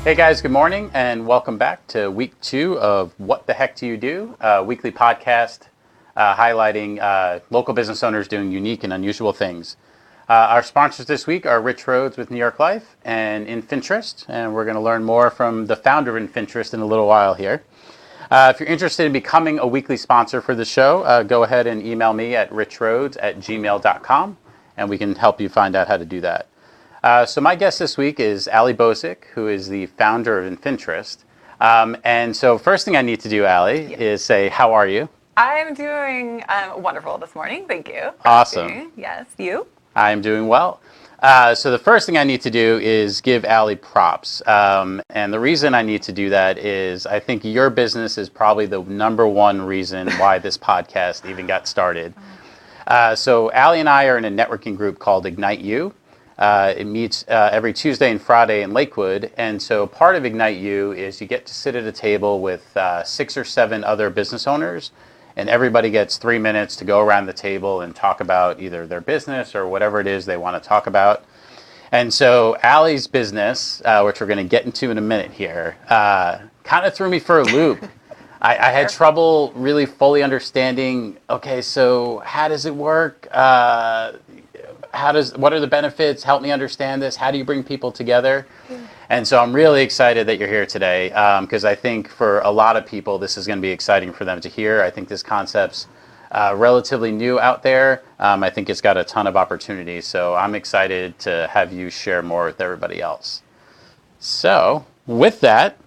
Hey guys, good morning and welcome back to week 2 of What the Heck Do You Do? A weekly podcast highlighting local business owners doing unique and unusual things. Our sponsors this week are Rich Rhodes with New York Life and Infinterest, and we're going to learn more from the founder of Infinterest in a little while here. If you're interested in becoming a weekly sponsor for the show, go ahead and email me at richrhodes@gmail.com and we can help you find out how to do that. So my guest this week is Ali Bozic, who is the founder of Infinterest. And so first thing I need to do, Ali, is say, how are you? I'm doing wonderful this morning. Thank you. Awesome. Yes, you? I'm doing well. So the first thing I need to do is give Ali props. And the reason I need to do that is I think your business is probably the number one reason why this podcast even got started. So Ali and I are in a networking group called Ignite You. It meets every Tuesday and Friday in Lakewood, and so part of Ignite You is you get to sit at a table with 6 or 7 other business owners, and everybody gets 3 minutes to go around the table and talk about either their business or whatever it is they want to talk about. And so Ali's business, which we're going to get into in a minute here, kind of threw me for a loop. I had trouble really fully understanding, okay, so how does it work? What are the benefits? Help me understand this. How do you bring people together? And so I'm really excited that you're here today because I think for a lot of people, this is going to be exciting for them to hear. I think this concept's relatively new out there. I think it's got a ton of opportunity. So I'm excited to have you share more with everybody else. So with that,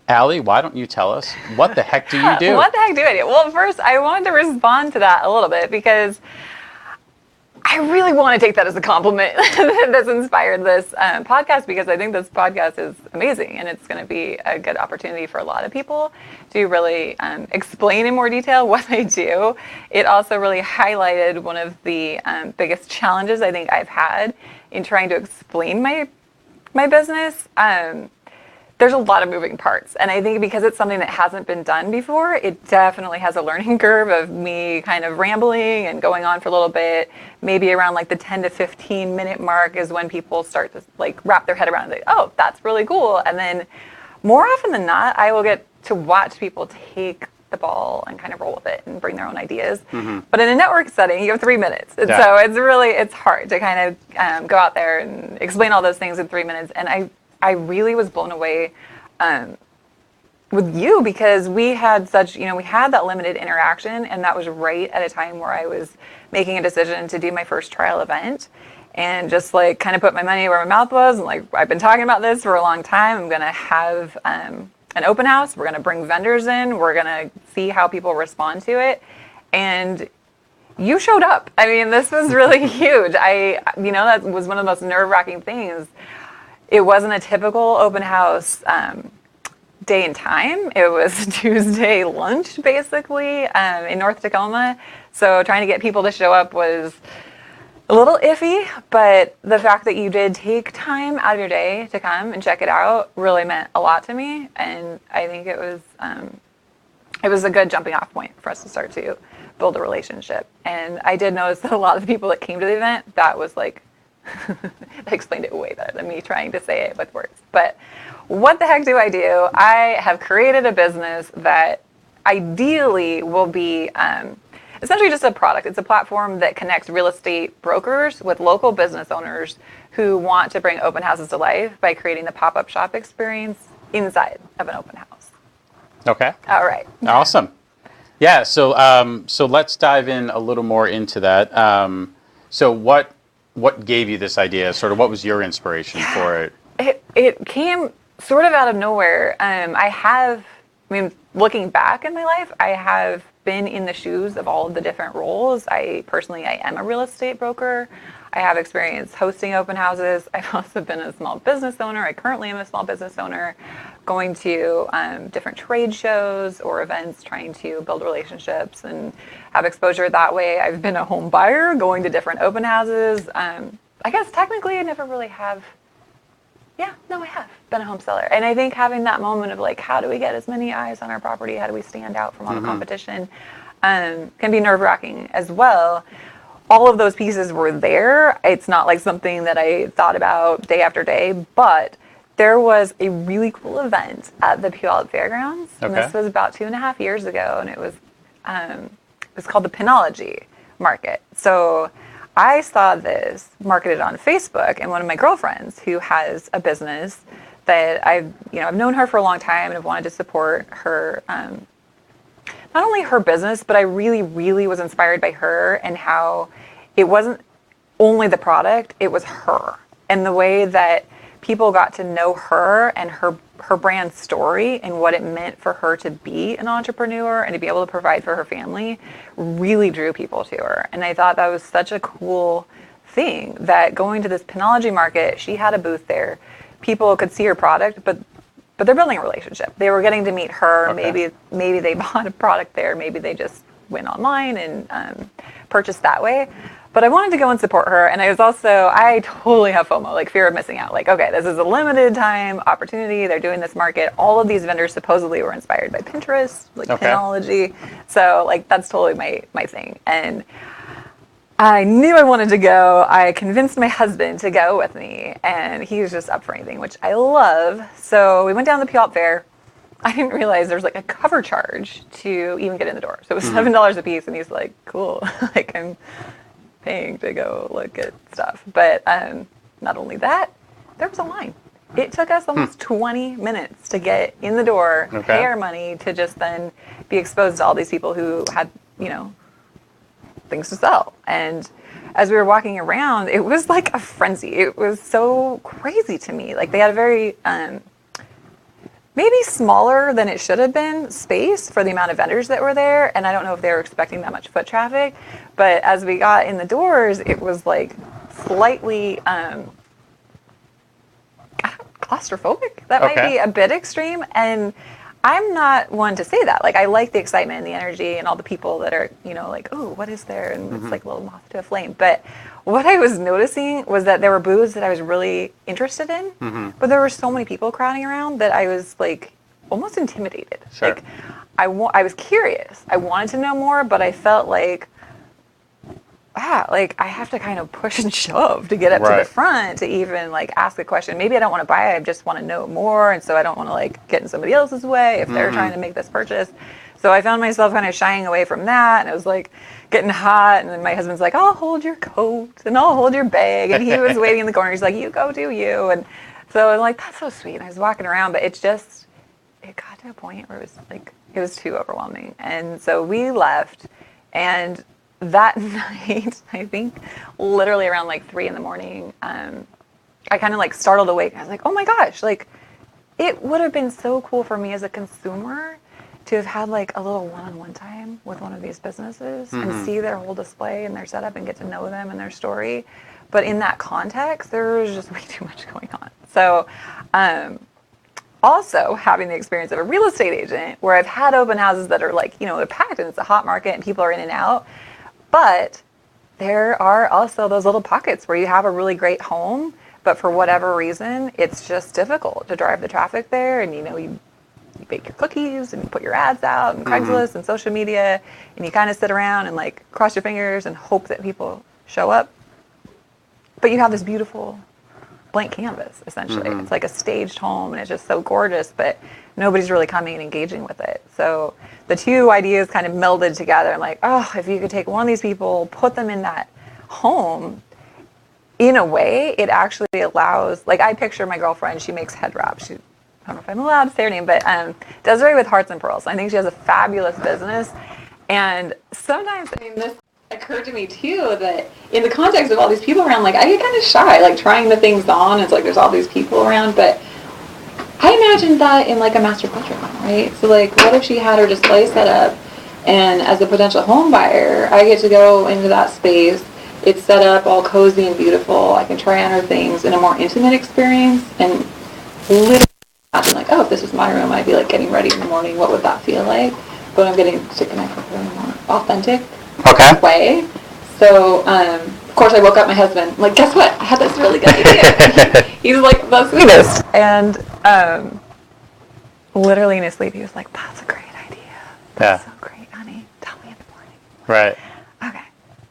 Ali, why don't you tell us, what the heck do you do? What the heck do I do? Well, first, I wanted to respond to that a little bit because I really want to take that as a compliment that's inspired this podcast, because I think this podcast is amazing and it's going to be a good opportunity for a lot of people to really explain in more detail what they do. It also really highlighted one of the biggest challenges I think I've had in trying to explain my business. There's a lot of moving parts, and I think because it's something that hasn't been done before, it definitely has a learning curve of me kind of rambling and going on for a little bit. Maybe around like the 10 to 15 minute mark is when people start to like wrap their head around it. Oh, that's really cool. And then more often than not, I will get to watch people take the ball and kind of roll with it and bring their own ideas. Mm-hmm. But in a network setting, you have 3 minutes. And so it's hard to kind of go out there and explain all those things in 3 minutes. And I really was blown away with you, because we had that limited interaction, and that was right at a time where I was making a decision to do my first trial event and just like kind of put my money where my mouth was. And like, I've been talking about this for a long time. I'm going to have an open house. We're going to bring vendors in. We're going to see how people respond to it. And you showed up. I mean, this was really huge. That was one of the most nerve-wracking things. It wasn't a typical open house day and time. It was Tuesday lunch, basically, in North Tacoma. So trying to get people to show up was a little iffy, but the fact that you did take time out of your day to come and check it out really meant a lot to me. And I think it was a good jumping off point for us to start to build a relationship. And I did notice that a lot of the people that came to the event, that was like, that explained it way better than me trying to say it with words. But what the heck do I do? I have created a business that ideally will be essentially just a product. It's a platform that connects real estate brokers with local business owners who want to bring open houses to life by creating the pop-up shop experience inside of an open house. Okay. All right. Awesome. Yeah. So let's dive in a little more into that. So what gave you this idea? Sort of what was your inspiration for it? It came sort of out of nowhere. Looking back in my life, I have been in the shoes of all of the different roles. I am a real estate broker. I have experience hosting open houses. I've also been a small business owner. I currently am a small business owner, going to different trade shows or events, trying to build relationships and have exposure that way. I've been a home buyer, going to different open houses. I guess technically I never really have. Yeah, no, I have been a home seller. And I think having that moment of like, how do we get as many eyes on our property? How do we stand out from all the competition? Can be nerve-wracking as well. All of those pieces were there. It's not like something that I thought about day after day, but there was a really cool event at the Puyallup Fairgrounds. And Okay. this was about 2.5 years ago, and it was called the Pinology Market. So I saw this marketed on Facebook, and one of my girlfriends who has a business that I've known her for a long time and have wanted to support her, not only her business, but I really, really was inspired by her and how it wasn't only the product, it was her. And the way that people got to know her and her brand story and what it meant for her to be an entrepreneur and to be able to provide for her family really drew people to her. And I thought that was such a cool thing, that going to this Pinology market, she had a booth there. People could see her product, but they're building a relationship. They were getting to meet her. Okay. Maybe they bought a product there. Maybe they just went online and purchased that way. But I wanted to go and support her. And I totally have FOMO, like fear of missing out. Like, okay, this is a limited time opportunity. They're doing this market. All of these vendors supposedly were inspired by Pinterest, like Pinology. So like, that's totally my thing. And I knew I wanted to go. I convinced my husband to go with me, and he was just up for anything, which I love. So we went down to the Puyallup Fair. I didn't realize there was like a cover charge to even get in the door. So it was $7 a piece, and he's like, cool. Like, I'm paying to go look at stuff. But not only that, there was a line. It took us almost 20 minutes to get in the door, pay our money, to just then be exposed to all these people who had, things to sell. And as we were walking around, it was like a frenzy. It was so crazy to me. Like, they had a very maybe smaller than it should have been space for the amount of vendors that were there, and I don't know if they were expecting that much foot traffic, but as we got in the doors, it was like slightly claustrophobic. That might be a bit extreme, and I'm not one to say that. Like, I like the excitement and the energy and all the people that are, like, oh, what is there? And it's like a little moth to a flame. But what I was noticing was that there were booths that I was really interested in, but there were so many people crowding around that I was like almost intimidated. Sure. Like, I was curious. I wanted to know more, but I felt like, like I have to kind of push and shove to get up to the front to even like ask a question. Maybe I don't want to buy it. I just want to know more. And so I don't want to like get in somebody else's way if they're trying to make this purchase. So I found myself kind of shying away from that. And it was like getting hot. And then my husband's like, I'll hold your coat and I'll hold your bag. And he was waiting in the corner. He's like, you go do you. And so I'm like, that's so sweet. And I was walking around, but it got to a point where it was too overwhelming. And so we left, and that night, I think literally around like 3 a.m, I kind of like startled awake. I was like, oh my gosh, like it would have been so cool for me as a consumer to have had like a little one-on-one time with one of these businesses and see their whole display and their setup and get to know them and their story. But in that context, there was just way too much going on. So also having the experience of a real estate agent where I've had open houses that are like, they're packed and it's a hot market and people are in and out. But there are also those little pockets where you have a really great home, but for whatever reason, it's just difficult to drive the traffic there. And, you bake your cookies and you put your ads out and Craigslist and social media, and you kind of sit around and like cross your fingers and hope that people show up. But you have this beautiful blank canvas, essentially. It's like a staged home, and it's just so gorgeous, but nobody's really coming and engaging with it. So the two ideas kind of melded together. I'm like, oh, if you could take one of these people, put them in that home, in a way, it actually allows, like I picture my girlfriend, she makes head wraps. I don't know if I'm allowed to say her name, but Desiree with Hearts and Pearls. I think she has a fabulous business. And sometimes, this occurred to me too, that in the context of all these people around, like I get kind of shy, like trying the things on. It's like there's all these people around, but I imagined that in like a master bedroom, right? So like, what if she had her display set up, and as a potential home buyer, I get to go into that space. It's set up all cozy and beautiful. I can try on her things in a more intimate experience, and literally imagine like, oh, if this was my room, I'd be like getting ready in the morning. What would that feel like? But I'm getting to connect with her in a more authentic way. So, of course, I woke up my husband. Like, guess what? I had this really good idea. He's like the sweetest. And literally in his sleep, he was like, that's a great idea. That's so great, honey. Tell me in the morning. Right. Okay.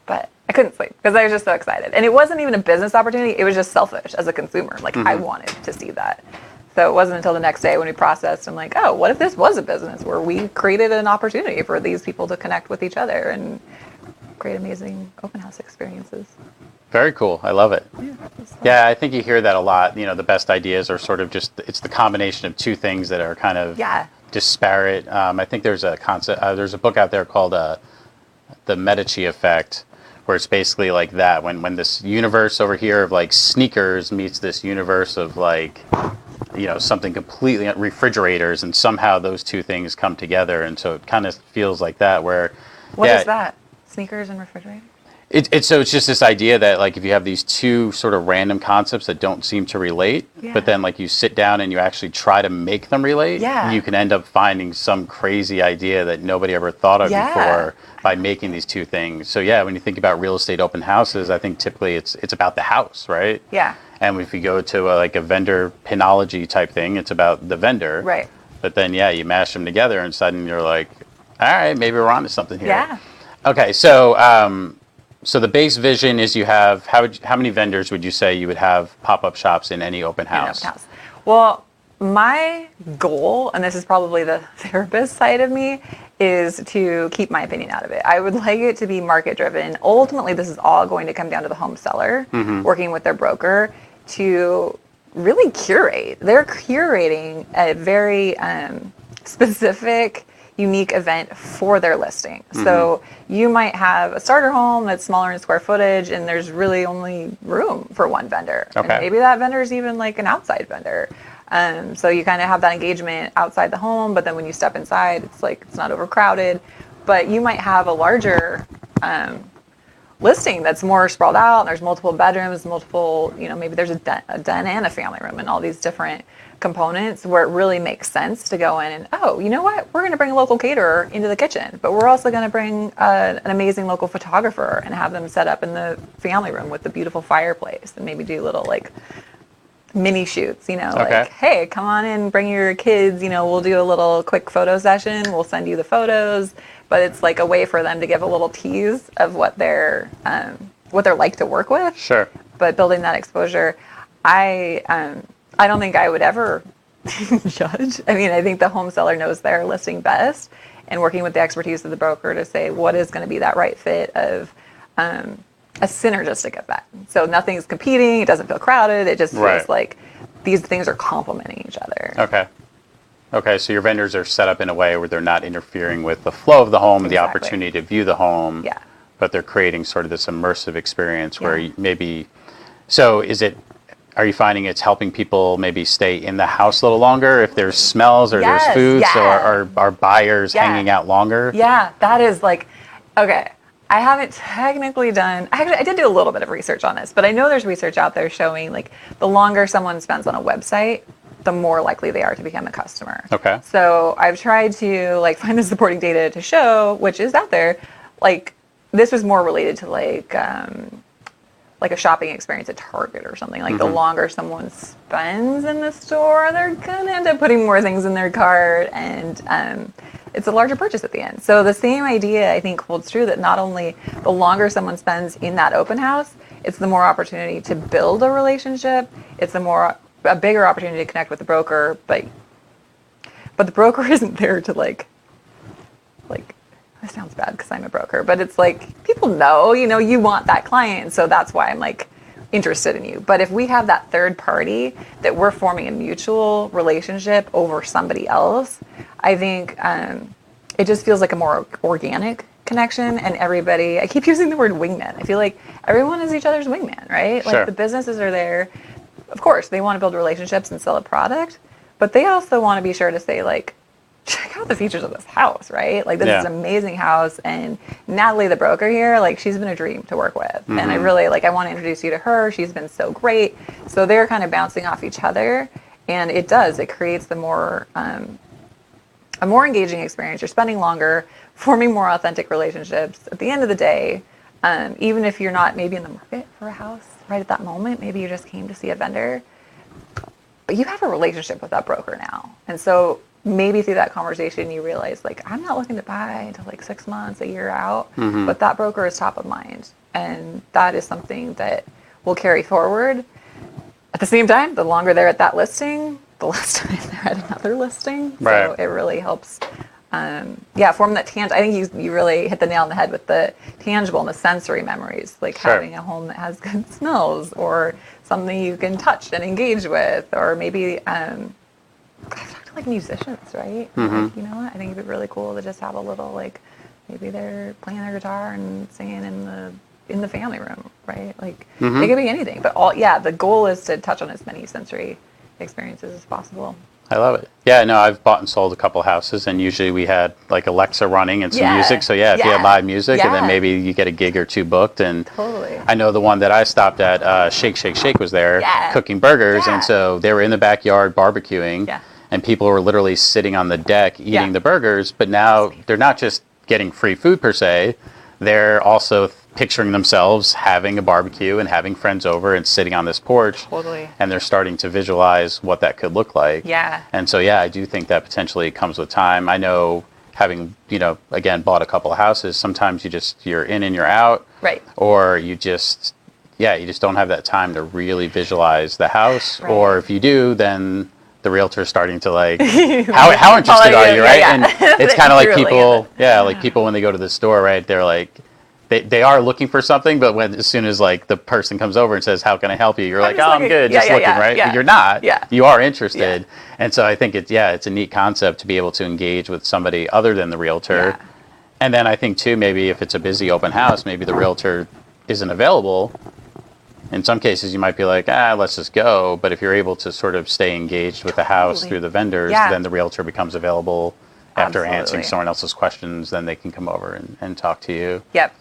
But I couldn't sleep because I was just so excited. And it wasn't even a business opportunity. It was just selfish as a consumer. Like, I wanted to see that. So it wasn't until the next day when we processed, I'm like, oh, what if this was a business where we created an opportunity for these people to connect with each other and create amazing open house experiences. Very cool. I love it. Yeah, Yeah, I think you hear that a lot. The best ideas are sort of just, it's the combination of two things that are kind of disparate. I think there's a concept, there's a book out there called The Medici Effect, where it's basically like that. When this universe over here of like sneakers meets this universe of like, something completely, refrigerators, and somehow those two things come together. And so it kind of feels like that where. What is that? Sneakers and refrigerator? It's just this idea that like if you have these two sort of random concepts that don't seem to relate, but then like you sit down and you actually try to make them relate, you can end up finding some crazy idea that nobody ever thought of before by making these two things. So when you think about real estate open houses, I think typically it's about the house, right? Yeah. And if you go to like a vendor pinology type thing, it's about the vendor. Right. But then you mash them together and suddenly you're like, all right, maybe we're onto something here. Yeah. Okay, so so the base vision is you have, how many vendors would you say you would have pop-up shops in any open house? Well, my goal, and this is probably the therapist side of me, is to keep my opinion out of it. I would like it to be market driven. Ultimately, this is all going to come down to the home seller working with their broker to really curate. They're curating a very specific, unique event for their listing. So you might have a starter home that's smaller in square footage and there's really only room for one vendor. Okay. And maybe that vendor is even like an outside vendor. So you kind of have that engagement outside the home, but then when you step inside, it's like it's not overcrowded. But you might have a larger listing that's more sprawled out. And there's multiple bedrooms, multiple, maybe there's a den and a family room and all these different components where it really makes sense to go in and, oh, you know what? We're going to bring a local caterer into the kitchen, but we're also going to bring an amazing local photographer and have them set up in the family room with the beautiful fireplace and maybe do little like mini shoots, like, hey, come on in, bring your kids, we'll do a little quick photo session. We'll send you the photos, but it's like a way for them to give a little tease of what they're like to work with. Sure. But building that exposure, I don't think I would ever judge. I mean, I think the home seller knows their listing best and working with the expertise of the broker to say what is going to be that right fit of a synergistic effect. So nothing's competing. It doesn't feel crowded. It just feels like these things are complementing each other. Okay. So your vendors are set up in a way where they're not interfering with the flow of the home, the opportunity to view the home, but they're creating sort of this immersive experience where are you finding it's helping people maybe stay in the house a little longer if there's smells or there's food? So are buyers hanging out longer? Yeah, that is like, okay, I haven't technically done, I did do a little bit of research on this, but I know there's research out there showing like the longer someone spends on a website, the more likely they are to become a customer. Okay. So I've tried to like find the supporting data to show, which is out there, like this was more related to like a shopping experience at Target or something. Like the longer someone spends in the store, they're gonna end up putting more things in their cart, and it's a larger purchase at the end. So the same idea I think holds true, that not only the longer someone spends in that open house, it's the more opportunity to build a relationship. It's a bigger opportunity to connect with the broker, but the broker isn't there to like this sounds bad because I'm a broker, but it's like people know, you want that client. So that's why I'm like interested in you. But if we have that third party that we're forming a mutual relationship over somebody else, I think it just feels like a more organic connection. And everybody, I keep using the word wingman. I feel like everyone is each other's wingman, right? Like the businesses are there. Of course, they want to build relationships and sell a product, but they also want to be sure to say like, check out the features of this house, right? Like this is an amazing house, and Natalie, the broker here, like she's been a dream to work with. And I really I want to introduce you to her. She's been so great. So they're kind of bouncing off each other, and it creates a more engaging experience. You're spending longer, forming more authentic relationships. At the end of the day, even if you're not maybe in the market for a house right at that moment, maybe you just came to see a vendor, but you have a relationship with that broker now. And so maybe through that conversation you realize like, I'm not looking to buy until like 6 months, a year out, but that broker is top of mind. And that is something that will carry forward. At the same time, the longer they're at that listing, the last time they're at another listing. So Right. it really helps. Form that I think you really hit the nail on the head with the tangible and the sensory memories, like Sure. having a home that has good smells or something you can touch and engage with, or maybe I've talked to like musicians, right? Like, you know what? I think it'd be really cool to just have a little like maybe they're playing their guitar and singing in the family room, right? Like it could be anything, but the goal is to touch on as many sensory experiences as possible. I love it. Yeah, no, I've bought and sold a couple houses, and usually we had like Alexa running and some music. So yeah, if you have live music, and then maybe you get a gig or two booked. And Totally. I know the one that I stopped at, Shake Shake Shake, was there cooking burgers, and so they were in the backyard barbecuing, and people were literally sitting on the deck eating the burgers. But now they're not just getting free food per se; they're also picturing themselves having a barbecue and having friends over and sitting on this porch. Totally. And they're starting to visualize what that could look like. Yeah. And so, I do think that potentially comes with time. I know, having, again, bought a couple of houses, sometimes you're in and you're out. Right. Or you just don't have that time to really visualize the house. Right. Or if you do, then the realtor's starting to like, how interested are you, right? And it's kind of like people, like people when they go to the store, right? They're like, they are looking for something, but as soon as like the person comes over and says, "How can I help you?" You're like, "Oh, I'm good, just looking," right? But you're not. Yeah. You are interested, and so I think it's a neat concept to be able to engage with somebody other than the realtor. Yeah. And then I think too, maybe if it's a busy open house, maybe the realtor isn't available. In some cases, you might be like, let's just go. But if you're able to sort of stay engaged with the house through the vendors, then the realtor becomes available after answering someone else's questions. Then they can come over and talk to you. Yep.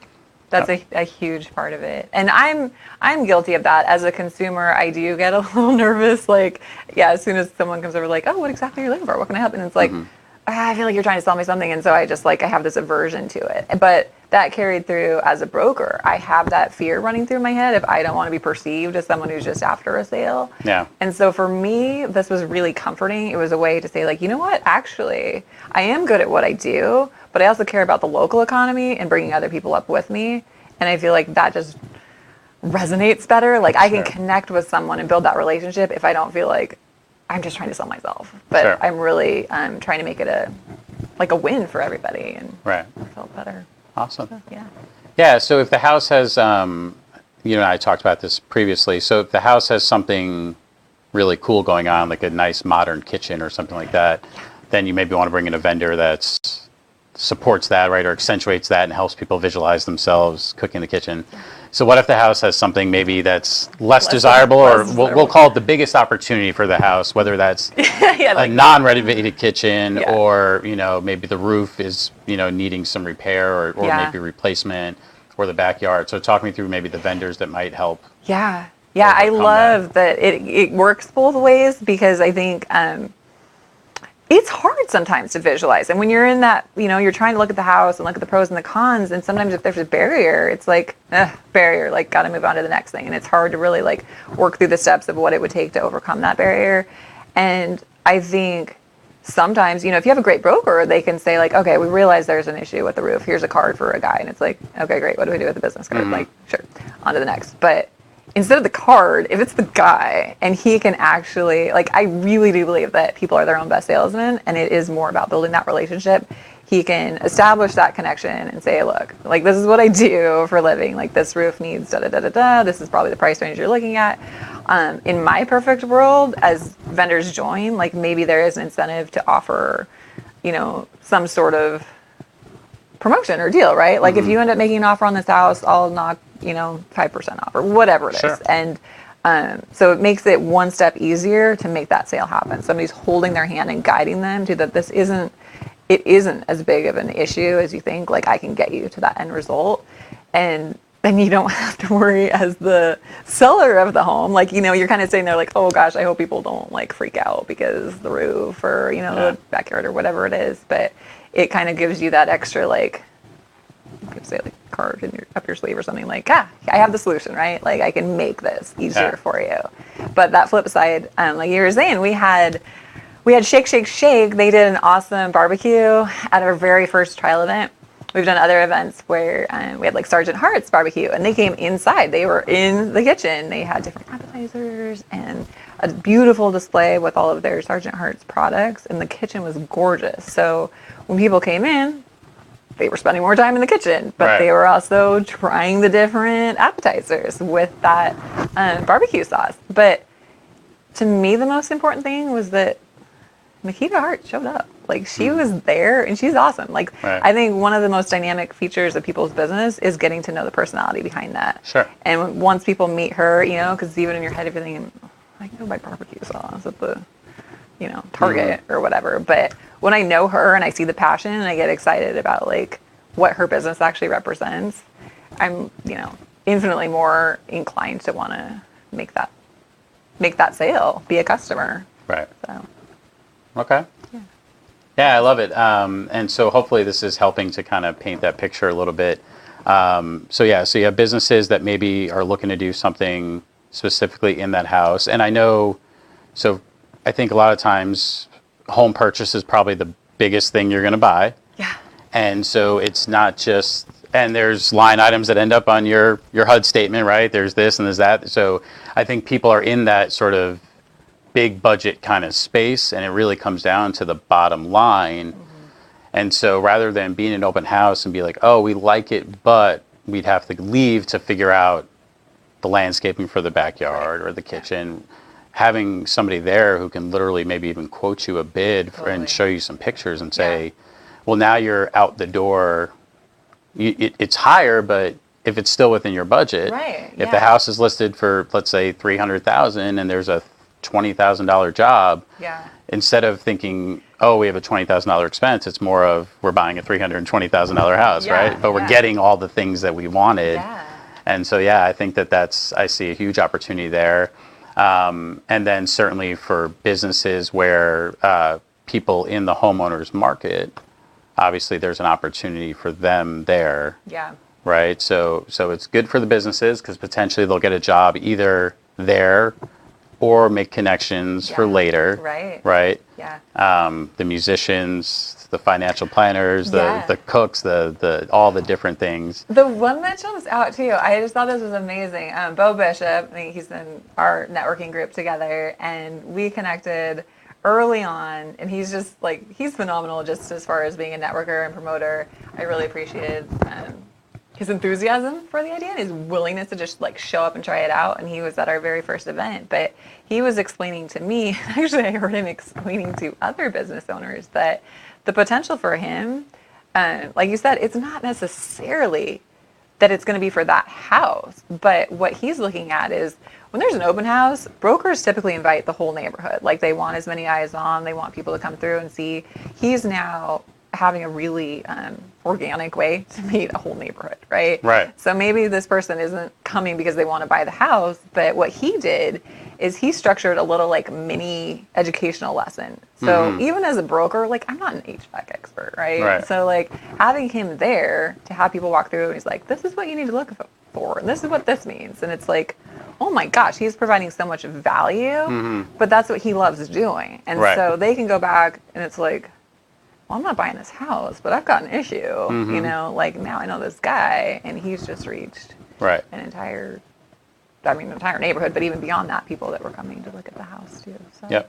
That's a huge part of it. And I'm guilty of that. As a consumer, I do get a little nervous. Like, as soon as someone comes over, like, "Oh, what exactly are you looking for? What can I help?" And it's like, I feel like you're trying to sell me something. And so I just I have this aversion to it. But that carried through as a broker. I have that fear running through my head if I don't want to be perceived as someone who's just after a sale. Yeah. And so for me, this was really comforting. It was a way to say, like, you know what? Actually, I am good at what I do, but I also care about the local economy and bringing other people up with me. And I feel like that just resonates better. Like, I can connect with someone and build that relationship if I don't feel like I'm just trying to sell myself. But I'm really trying to make it a win for everybody. And I felt better. Awesome. So, Yeah, so if the house has, I talked about this previously, so if the house has something really cool going on, like a nice modern kitchen or something like that, then you maybe want to bring in a vendor that supports that, right, or accentuates that and helps people visualize themselves cooking in the kitchen. So what if the house has something maybe that's less desirable, or we'll call it the biggest opportunity for the house, whether that's a non-renovated kitchen or, maybe the roof is, needing some repair or maybe replacement, or the backyard. So talk me through maybe the vendors that might help. Yeah, I love that it works both ways, because I think it's hard sometimes to visualize. And when you're in that, you're trying to look at the house and look at the pros and the cons, and sometimes if there's a barrier, it's like, barrier, like, got to move on to the next thing. And it's hard to really work through the steps of what it would take to overcome that barrier. And I think sometimes, if you have a great broker, they can say, like, okay, we realize there's an issue with the roof. Here's a card for a guy. And it's like, okay, great. What do we do with the business card? Like, sure, on to the next. But instead of the card, if it's the guy and he can actually, I really do believe that people are their own best salesmen, and it is more about building that relationship. He can establish that connection and say, look, this is what I do for a living. This roof needs da-da-da-da-da. This is probably the price range you're looking at. In my perfect world, as vendors join, maybe there is an incentive to offer, some sort of promotion or deal, right? If you end up making an offer on this house, I'll knock 5% off or whatever it is. And so it makes it one step easier to make that sale happen. Somebody's holding their hand and guiding them to that it isn't as big of an issue as you think. I can get you to that end result. And then you don't have to worry as the seller of the home. You're kind of sitting there like, oh gosh, I hope people don't freak out because the roof or, the backyard or whatever it is. But it kind of gives you that extra, you could say card up your sleeve or something, I have the solution, right? I can make this easier for you. But that flip side, like you were saying, we had Shake Shake Shake. They did an awesome barbecue at our very first trial event. We've done other events where we had Sergeant Hart's barbecue, and they came inside. They were in the kitchen. They had different appetizers, and a beautiful display with all of their Sergeant Hart's products, and the kitchen was gorgeous. So when people came in, they were spending more time in the kitchen, but Right. they were also trying the different appetizers with that barbecue sauce. But to me, the most important thing was that Makita Hart showed up. Like, she was there, and she's awesome. Like, Right. I think one of the most dynamic features of people's business is getting to know the personality behind that. Sure. And once people meet her, you know, because even in your head, if you're thinking, I can go buy barbecue sauce at the, you know, Target or whatever. But when I know her and I see the passion and I get excited about, like, what her business actually represents, I'm, you know, infinitely more inclined to want to make that sale, be a customer. Right. So. Okay. Yeah, I love it. And so hopefully this is helping to kind of paint that picture a little bit. So you have businesses that maybe are looking to do something specifically in that house. And I know, so I think a lot of times home purchase is probably the biggest thing you're going to buy. Yeah. And so it's not just, and there's line items that end up on your HUD statement, right? There's this and there's that. So I think people are in that sort of big budget kind of space, and it really comes down to the bottom line. And so rather than being an open house and be like, oh, we like it, but we'd have to leave to figure out the landscaping for the backyard or the kitchen, having somebody there who can literally maybe even quote you a bid and show you some pictures and say, well, now you're out the door. It's higher, but if it's still within your budget, Right, if the house is listed for, let's say, $300,000 and there's a $20,000 job, instead of thinking, oh, we have a $20,000 expense, it's more of we're buying a $320,000 house, right? But we're getting all the things that we wanted. And so, I think I see a huge opportunity there. And then certainly for businesses where people in the homeowners market, obviously there's an opportunity for them there. Right? So it's good for the businesses because potentially they'll get a job either there or make connections for later. Right? The musicians, the financial planners, the cooks, the all the different things. The one that jumps out to you, I just thought this was amazing. Bo Bishop, he's in our networking group together, and we connected early on, and he's just like, he's phenomenal just as far as being a networker and promoter. I really appreciated his enthusiasm for the idea and his willingness to just like show up and try it out. And he was at our very first event, but he was explaining to me, actually I heard him explaining to other business owners that the potential for him, like you said, it's not necessarily that it's going to be for that house, but what he's looking at is when there's an open house, brokers typically invite the whole neighborhood. Like, they want as many eyes on, they want people to come through and see. He's now having a really organic way to meet a whole neighborhood, right? So maybe this person isn't coming because they want to buy the house, but what he did is he structured a little like mini educational lesson. So even as a broker, like, I'm not an HVAC expert, right? So like having him there to have people walk through and he's like, this is what you need to look for, and this is what this means. And it's like, oh my gosh, he's providing so much value, but that's what he loves doing. And so they can go back and it's like, well, I'm not buying this house, but I've got an issue, you know, like now I know this guy and he's just reached an entire neighborhood, but even beyond that, people that were coming to look at the house too. So,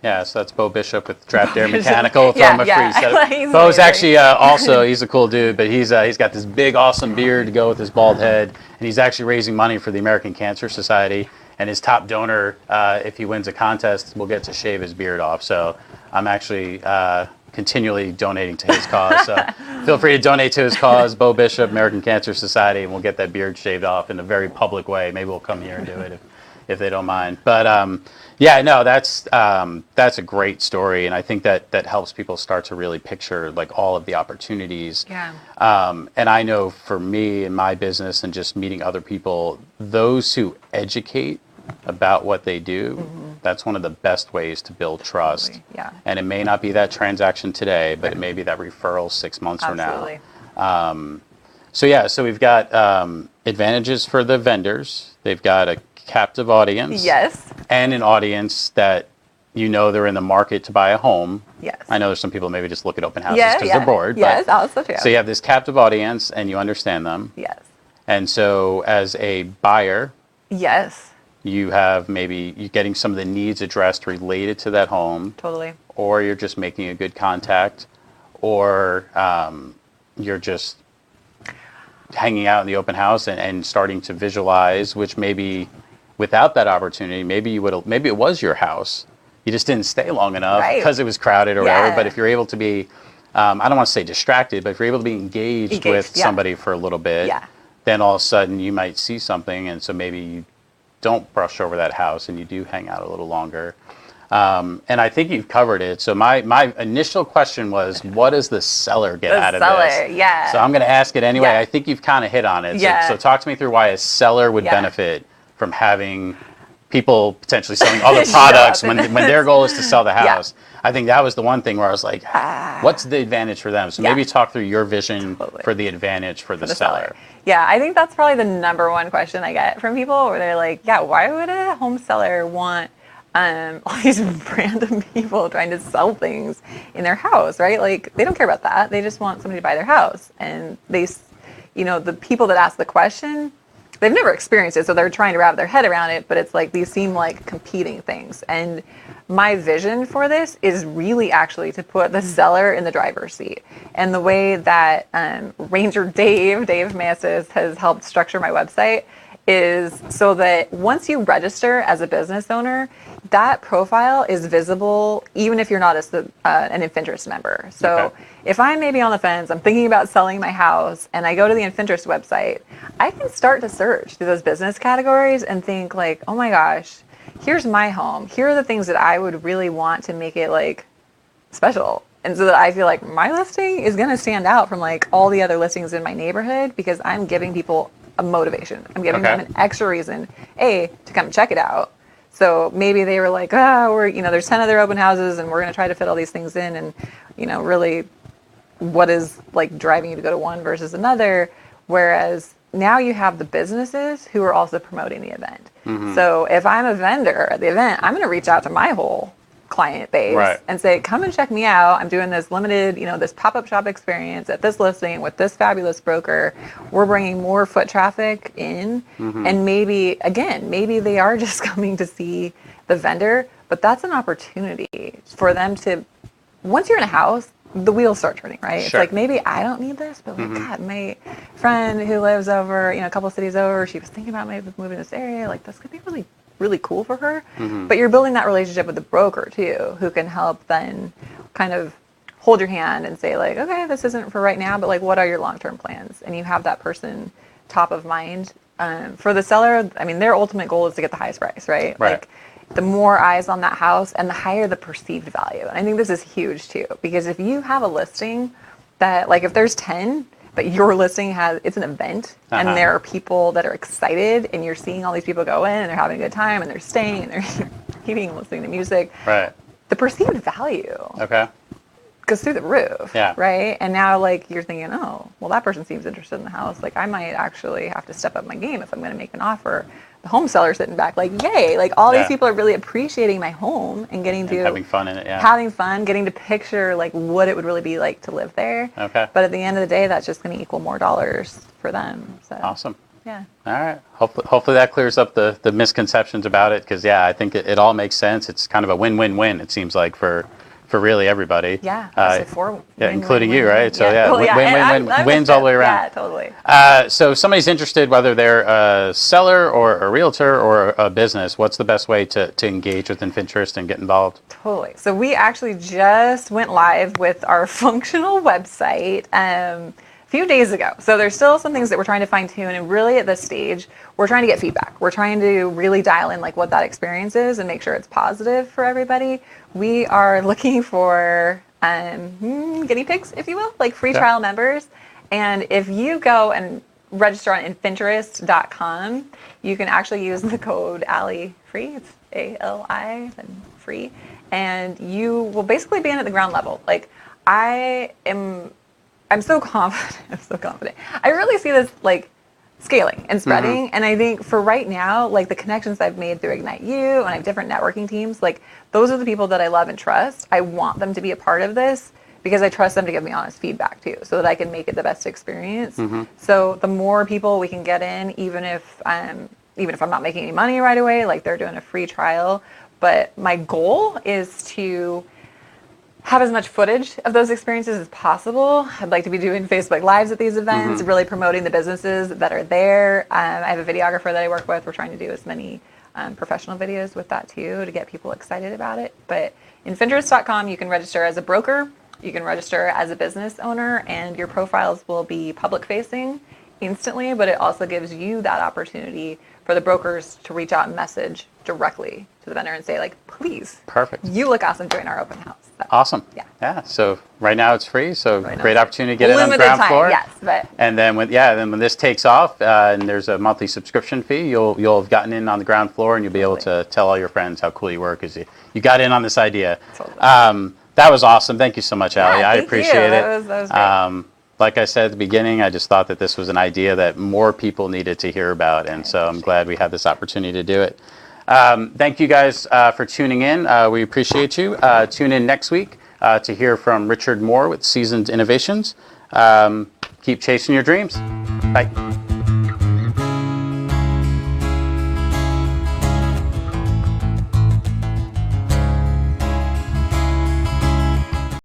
Yeah, so that's Bo Bishop with Draft Air Mechanical. Throw him a free set. Bo's amazing. actually also, he's a cool dude, but he's got this big, awesome beard to go with his bald head, and he's actually raising money for the American Cancer Society, and his top donor, if he wins a contest, will get to shave his beard off. So I'm actually continually donating to his cause. So feel free to donate to his cause, Bo Bishop, American Cancer Society, and we'll get that beard shaved off in a very public way. Maybe we'll come here and do it if they don't mind. But that's a great story, and I think that helps people start to really picture like all of the opportunities. And I know for me in my business and just meeting other people, those who educate about what they do, that's one of the best ways to build trust. And it may not be that transaction today, but it may be that referral 6 months from now. So we've got advantages for the vendors. They've got a captive audience. And an audience that you know they're in the market to buy a home. I know there's some people maybe just look at open houses because they're bored. Also true. So you have this captive audience and you understand them. And so as a buyer, you have maybe you're getting some of the needs addressed related to that home, Totally. or you're just making a good contact, or you're just hanging out in the open house and starting to visualize, which maybe without that opportunity, maybe it was your house. You just didn't stay long enough Right. because it was crowded or whatever. Yeah. But if you're able to be, I don't want to say distracted, but if you're able to be engaged with yeah. somebody for a little bit, Yeah. then all of a sudden you might see something. And so maybe you don't brush over that house and you do hang out a little longer. And I think you've covered it. So my initial question was, what does the seller get out of this? Yeah. So I'm going to ask it anyway. Yeah. I think you've kind of hit on it. Yeah. So talk to me through why a seller would Yeah. benefit from having people potentially selling other products when their goal is to sell the house. Yeah. I think that was the one thing where I was like, what's the advantage for them? So maybe talk through your vision for the advantage for the seller. Yeah, I think that's probably the number one question I get from people where they're like, yeah, why would a home seller want all these random people trying to sell things in their house, right? Like, they don't care about that. They just want somebody to buy their house. And they, the people that ask the question, they've never experienced it, so they're trying to wrap their head around it, but it's like these seem like competing things. And my vision for this is really actually to put the seller in the driver's seat. And the way that Ranger Dave Massis, has helped structure my website is so that once you register as a business owner, that profile is visible even if you're not an Infinterest member. So if I'm maybe on the fence, I'm thinking about selling my house, and I go to the Infinterest website, I can start to search through those business categories and think like, oh my gosh, here's my home. Here are the things that I would really want to make it like special. And so that I feel like my listing is going to stand out from like all the other listings in my neighborhood because I'm giving people a motivation. I'm giving them an extra reason, to come check it out. So maybe they were like, there's 10 other open houses and we're going to try to fit all these things in. And, really what is like driving you to go to one versus another. Whereas now you have the businesses who are also promoting the event. Mm-hmm. So if I'm a vendor at the event, I'm going to reach out to my whole client base and say, come and check me out. I'm doing this limited, this pop-up shop experience at this listing with this fabulous broker. We're bringing more foot traffic in. Mm-hmm. And maybe they are just coming to see the vendor, but that's an opportunity for them to, once you're in a house, the wheels start turning, right? Sure. It's like, maybe I don't need this, but like, God, my friend who lives over, a couple of cities over, she was thinking about maybe moving to this area. Like, this could be really, really cool for her. Mm-hmm. But you're building that relationship with the broker too, who can help then kind of hold your hand and say like, okay, this isn't for right now, but like, what are your long-term plans? And you have that person top of mind. For the seller, I mean, their ultimate goal is to get the highest price, right? Like, the more eyes on that house and the higher the perceived value. And I think this is huge too, because if you have a listing that, like, if there's 10, but your listing it's an event and there are people that are excited and you're seeing all these people go in and they're having a good time and they're staying and they're eating and listening to music. Right. The perceived value goes through the roof. Yeah. Right. And now like you're thinking, oh, well, that person seems interested in the house. Like I might actually have to step up my game if I'm going to make an offer. The home seller sitting back like, yay, like all these people are really appreciating my home and getting to having fun in it, having fun, getting to picture like what it would really be like to live there. Okay. But at the end of the day, that's just going to equal more dollars for them. So awesome. Yeah. All right. Hopefully that clears up the misconceptions about it, because I think it all makes sense. It's kind of a win-win-win, it seems like, for really everybody. Yeah. Including you, right? So win-win-win, wins all the way around. Yeah, totally. So if somebody's interested, whether they're a seller or a realtor or a business, what's the best way to engage with Infinterest and get involved? Totally. So we actually just went live with our functional website a few days ago. So there's still some things that we're trying to fine tune, and really at this stage, we're trying to get feedback. We're trying to really dial in like what that experience is and make sure it's positive for everybody. We are looking for guinea pigs, if you will, like free trial members. And if you go and register on Infinterest.com, you can actually use the code Ali free. It's ALI and free, and you will basically be in at the ground level. Like I'm so confident. I really see this like scaling and spreading. Mm-hmm. And I think for right now, like the connections I've made through Ignite You and I have different networking teams, like those are the people that I love and trust. I want them to be a part of this because I trust them to give me honest feedback too, so that I can make it the best experience. Mm-hmm. So the more people we can get in, even if even if I'm not making any money right away, like they're doing a free trial. But my goal is to have as much footage of those experiences as possible. I'd like to be doing Facebook Lives at these events, really promoting the businesses that are there. I have a videographer that I work with. We're trying to do as many professional videos with that too to get people excited about it. But Infinterest.com, you can register as a broker, you can register as a business owner, and your profiles will be public facing instantly, but it also gives you that opportunity for the brokers to reach out and message directly to the vendor and say, like, please, Perfect. you look awesome during our open house. So, Awesome. Yeah. Yeah. So right now it's free. So Right now great it's opportunity to get it on the limited ground time, floor. yes, but And then when this takes off and there's a monthly subscription fee, you'll have gotten in on the ground floor and you'll be able to tell all your friends how cool you were because you got in on this idea. Totally. That was awesome. Thank you so much, Ali. I thank you. appreciate it. That was great. Like I said at the beginning, I just thought that this was an idea that more people needed to hear about, and so I'm glad we had this opportunity to do it. Thank you guys for tuning in. We appreciate you. Tune in next week to hear from Richard Moore with Seasoned Innovations. Keep chasing your dreams. Bye.